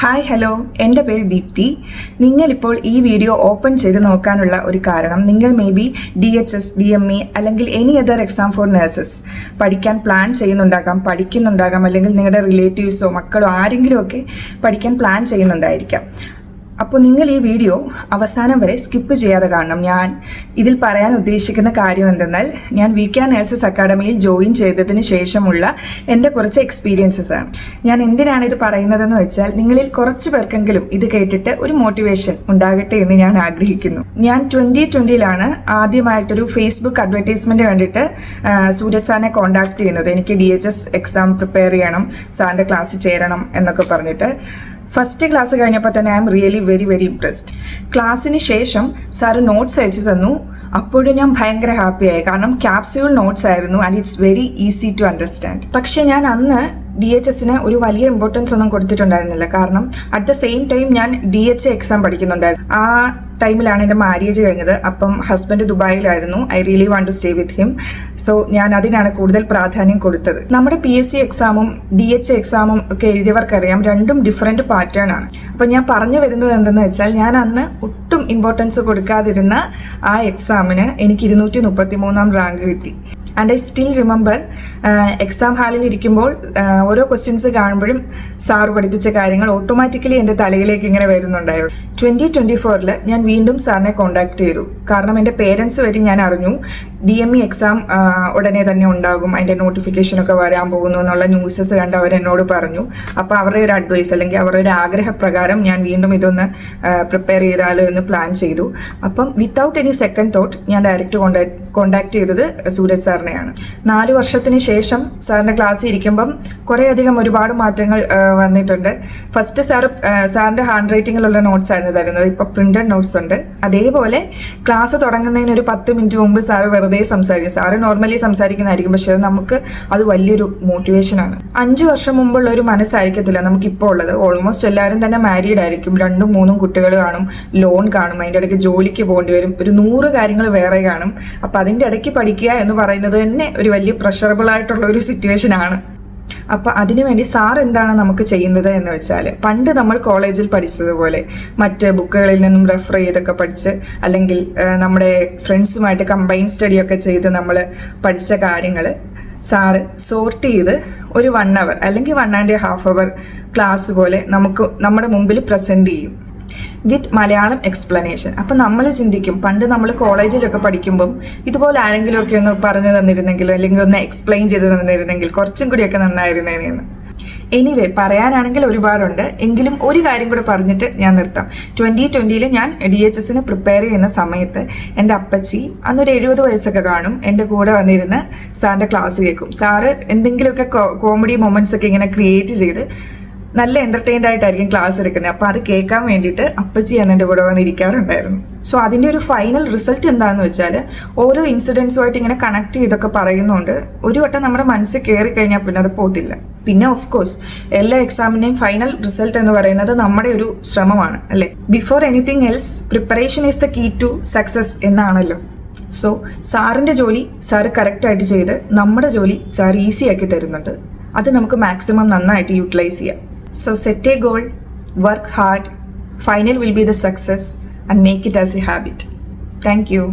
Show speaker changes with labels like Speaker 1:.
Speaker 1: Hi hello, എൻ്റെ പേര് ദീപ്തി. നിങ്ങളിപ്പോൾ ഈ വീഡിയോ ഓപ്പൺ ചെയ്ത് നോക്കാനുള്ള ഒരു കാരണം നിങ്ങൾ മേ ബി DHS, DME അല്ലെങ്കിൽ any other exam for nurses പഠിക്കാൻ പ്ലാൻ ചെയ്യുന്നുണ്ടാകാം, പഠിക്കുന്നുണ്ടാകാം, അല്ലെങ്കിൽ നിങ്ങളുടെ റിലേറ്റീവ്സോ മക്കളോ ആരെങ്കിലുമൊക്കെ പഠിക്കാൻ പ്ലാൻ ചെയ്യുന്നുണ്ടായിരിക്കാം. അപ്പോൾ നിങ്ങൾ ഈ വീഡിയോ അവസാനം വരെ സ്കിപ്പ് ചെയ്യാതെ കാണണം. ഞാൻ ഇതിൽ പറയാൻ ഉദ്ദേശിക്കുന്ന കാര്യം എന്തെന്നാൽ ഞാൻ VK നഴ്സസ് അക്കാഡമിയിൽ ജോയിൻ ചെയ്തതിന് ശേഷമുള്ള എൻ്റെ കുറച്ച് എക്സ്പീരിയൻസസ് ആണ്. ഞാൻ എന്തിനാണ് ഇത് പറയുന്നതെന്ന് വെച്ചാൽ നിങ്ങളിൽ കുറച്ച് പേർക്കെങ്കിലും ഇത് കേട്ടിട്ട് ഒരു മോട്ടിവേഷൻ ഉണ്ടാകട്ടെ എന്ന് ഞാൻ ആഗ്രഹിക്കുന്നു. ഞാൻ 2020 ആദ്യമായിട്ടൊരു ഫേസ്ബുക്ക് അഡ്വർടൈസ്മെൻറ്റ് കണ്ടിട്ട് സൂരജ് സാറിനെ കോൺടാക്ട് ചെയ്യുന്നത്. എനിക്ക് DHS എക്സാം പ്രിപ്പയർ ചെയ്യണം, സാറിൻ്റെ ക്ലാസ്സിൽ ചേരണം എന്നൊക്കെ പറഞ്ഞിട്ട്. ഫസ്റ്റ് ക്ലാസ് കഴിഞ്ഞപ്പോൾ തന്നെ I am really very impressed. ക്ലാസ്സിന് ശേഷം സാറ് നോട്ട്സ് അയച്ചു തന്നു. അപ്പോഴും ഞാൻ ഭയങ്കര ഹാപ്പിയായി, കാരണം ക്യാപ്സ്യൂൾ നോട്ട്സ് ആയിരുന്നു and it's very easy to understand. പക്ഷെ ഞാൻ അന്ന് DHSന് ഒരു വലിയ ഇമ്പോർട്ടൻസ് ഒന്നും കൊടുത്തിട്ടുണ്ടായിരുന്നില്ല, കാരണം അറ്റ് ദ സെയിം ടൈം ഞാൻ DHA എക്സാം പഠിക്കുന്നുണ്ടായിരുന്നു. ആ ടൈമിലാണ് എൻ്റെ മാരേജ് കഴിഞ്ഞത്. അപ്പം ഹസ്ബൻഡ് ദുബായിലായിരുന്നു. I really want to stay with him. So ഞാൻ അതിനാണ് കൂടുതൽ പ്രാധാന്യം കൊടുത്തത്. നമ്മുടെ PSC എക്സാമും DHA എക്സാമും ഒക്കെ എഴുതിയവർക്കറിയാം, രണ്ടും ഡിഫറെൻറ്റ് പാറ്റേൺ ആണ്. അപ്പം ഞാൻ പറഞ്ഞു വരുന്നത് എന്തെന്ന് വെച്ചാൽ, ഞാൻ അന്ന് ഒട്ടും ഇമ്പോർട്ടൻസ് കൊടുക്കാതിരുന്ന ആ എക്സാമിന് എനിക്ക് 233 റാങ്ക് കിട്ടി. And I still remember, exam ഹാളിൽ ഇരിക്കുമ്പോൾ ഓരോ ക്വസ്റ്റ്യൻസ് കാണുമ്പോഴും സാറ് പഠിപ്പിച്ച കാര്യങ്ങൾ ഓട്ടോമാറ്റിക്കലി എൻ്റെ തലയിലേക്ക് ഇങ്ങനെ വരുന്നുണ്ടായിരുന്നു. 2024 ഞാൻ വീണ്ടും സാറിനെ കോൺടാക്ട് ചെയ്തു, കാരണം എൻ്റെ പേരൻസ് വരെ ഞാൻ അറിഞ്ഞു DME എക്സാം ഉടനെ തന്നെ ഉണ്ടാകും, അതിൻ്റെ നോട്ടിഫിക്കേഷനൊക്കെ വരാൻ പോകുന്നു എന്നുള്ള ന്യൂസസ് കണ്ട് അവരെന്നോട് പറഞ്ഞു. അപ്പോൾ അവരുടെ ഒരു അഡ്വൈസ് അല്ലെങ്കിൽ അവരുടെ ഒരു ആഗ്രഹപ്രകാരം ഞാൻ വീണ്ടും ഇതൊന്ന് പ്രിപ്പയർ ചെയ്താലോ എന്ന് പ്ലാൻ ചെയ്തു. അപ്പം വിത്തൗട്ട് എനി സെക്കൻഡ് തോട്ട് ഞാൻ ഡയറക്റ്റ് കോൺടാക്ട് ചെയ്തത് സൂരജ് സാറിനെയാണ്. 4 വർഷത്തിന് ശേഷം സാറിൻ്റെ ക്ലാസ്സിൽ ഇരിക്കുമ്പം കുറേയധികം ഒരുപാട് മാറ്റങ്ങൾ വന്നിട്ടുണ്ട്. ഫസ്റ്റ് സാറിൻ്റെ ഹാൻഡ് റൈറ്റിങ്ങിലുള്ള നോട്ട്സ് ആയിരുന്നു തരുന്നത്, ഇപ്പോൾ പ്രിന്റഡ് നോട്ട്സ് ഉണ്ട്. അതേപോലെ ക്ലാസ് തുടങ്ങുന്നതിന് ഒരു 10 മിനിറ്റ് മുമ്പ് സാറ് വെറുതെ സംസാരിക്കും. സാറ് നോർമലി സംസാരിക്കുന്നതായിരിക്കും, പക്ഷേ നമുക്ക് അത് വലിയൊരു മോട്ടിവേഷനാണ്. 5 വർഷം മുമ്പുള്ള ഒരു മനസ്സായിരിക്കത്തില്ല നമുക്കിപ്പോൾ ഉള്ളത്. ഓൾമോസ്റ്റ് എല്ലാവരും തന്നെ മാരീഡ് ആയിരിക്കും, 2-3 കുട്ടികൾ കാണും, ലോൺ കാണും, അതിൻ്റെ ഇടയ്ക്ക് ജോലിക്ക് പോകേണ്ടി വരും, ഒരു 100 കാര്യങ്ങൾ വേറെ കാണും. അപ്പം അതിൻ്റെ ഇടയ്ക്ക് പഠിക്കുക എന്ന് പറയുന്നത് തന്നെ ഒരു വലിയ പ്രഷറബിൾ ആയിട്ടുള്ള ഒരു സിറ്റുവേഷൻ ആണ്. അപ്പം അതിനുവേണ്ടി സാർ എന്താണ് നമുക്ക് ചെയ്യുന്നത് എന്ന് വെച്ചാൽ, പണ്ട് നമ്മൾ കോളേജിൽ പഠിച്ചതുപോലെ മറ്റ് ബുക്കുകളിൽ നിന്നും റെഫർ ചെയ്തൊക്കെ പഠിച്ച്, അല്ലെങ്കിൽ നമ്മുടെ ഫ്രണ്ട്സുമായിട്ട് കമ്പൈൻ സ്റ്റഡിയൊക്കെ ചെയ്ത് നമ്മൾ പഠിച്ച കാര്യങ്ങൾ സാറ് സോർട്ട് ചെയ്ത് ഒരു 1 hour അല്ലെങ്കിൽ 1.5 hour ക്ലാസ് പോലെ നമ്മുടെ മുമ്പിൽ പ്രസൻറ്റ് ചെയ്യും വിത്ത് മലയാളം എക്സ്പ്ലനേഷൻ. അപ്പം നമ്മൾ ചിന്തിക്കും, പണ്ട് നമ്മൾ കോളേജിലൊക്കെ പഠിക്കുമ്പം ഇതുപോലെ ആരെങ്കിലുമൊക്കെ ഒന്ന് പറഞ്ഞു തന്നിരുന്നെങ്കിൽ, അല്ലെങ്കിൽ ഒന്ന് എക്സ്പ്ലെയിൻ ചെയ്ത് തന്നിരുന്നെങ്കിൽ കുറച്ചും കൂടിയൊക്കെ നന്നായിരുന്നേനെന്ന്. എനിവേ, പറയാനാണെങ്കിൽ ഒരുപാടുണ്ട്, എങ്കിലും ഒരു കാര്യം കൂടെ പറഞ്ഞിട്ട് ഞാൻ നിർത്താം. 2020 ഞാൻ DHSന് പ്രിപ്പയർ ചെയ്യുന്ന സമയത്ത് എൻ്റെ അപ്പച്ചി, അന്നൊരു 70 വയസ്സൊക്കെ കാണും, എൻ്റെ കൂടെ വന്നിരുന്ന് സാറിൻ്റെ ക്ലാസ് കേൾക്കും. സാറ് എന്തെങ്കിലുമൊക്കെ കോമഡി മൊമെൻറ്റ്സ് ഒക്കെ ഇങ്ങനെ ക്രിയേറ്റ് ചെയ്ത് നല്ല എൻ്റർടൈൻഡ് ആയിട്ടായിരിക്കും ക്ലാസ് എടുക്കുന്നത്. അപ്പോൾ അത് കേൾക്കാൻ വേണ്ടിയിട്ട് അപ്പച്ചി എൻ്റെ കൂടെ വന്നിരിക്കാറുണ്ടായിരുന്നു. സോ അതിൻ്റെ ഒരു ഫൈനൽ റിസൾട്ട് എന്താണെന്ന് വെച്ചാൽ, ഓരോ ഇൻസിഡൻസുമായിട്ട് ഇങ്ങനെ കണക്ട് ചെയ്തൊക്കെ പറയുന്നുണ്ട്. ഒരു വട്ടം നമ്മുടെ മനസ്സിൽ കയറി കഴിഞ്ഞാൽ പിന്നെ അത് പോകത്തില്ല. പിന്നെ ഓഫ് കോഴ്സ് എല്ലാ എക്സാമിൻ്റെയും ഫൈനൽ റിസൾട്ട് എന്ന് പറയുന്നത് നമ്മുടെ ഒരു ശ്രമമാണ്, അല്ലേ? Before anything else, preparation is the key to success എന്നാണല്ലോ. സോ സാറിൻ്റെ ജോലി സാറ് കറക്റ്റായിട്ട് ചെയ്ത് നമ്മുടെ ജോലി സാർ ഈസി ആക്കി തരുന്നുണ്ട്. അത് നമുക്ക് മാക്സിമം നന്നായിട്ട് യൂട്ടിലൈസ് ചെയ്യാം. So set a goal, work hard, final will be the success, and make it as a habit. Thank you.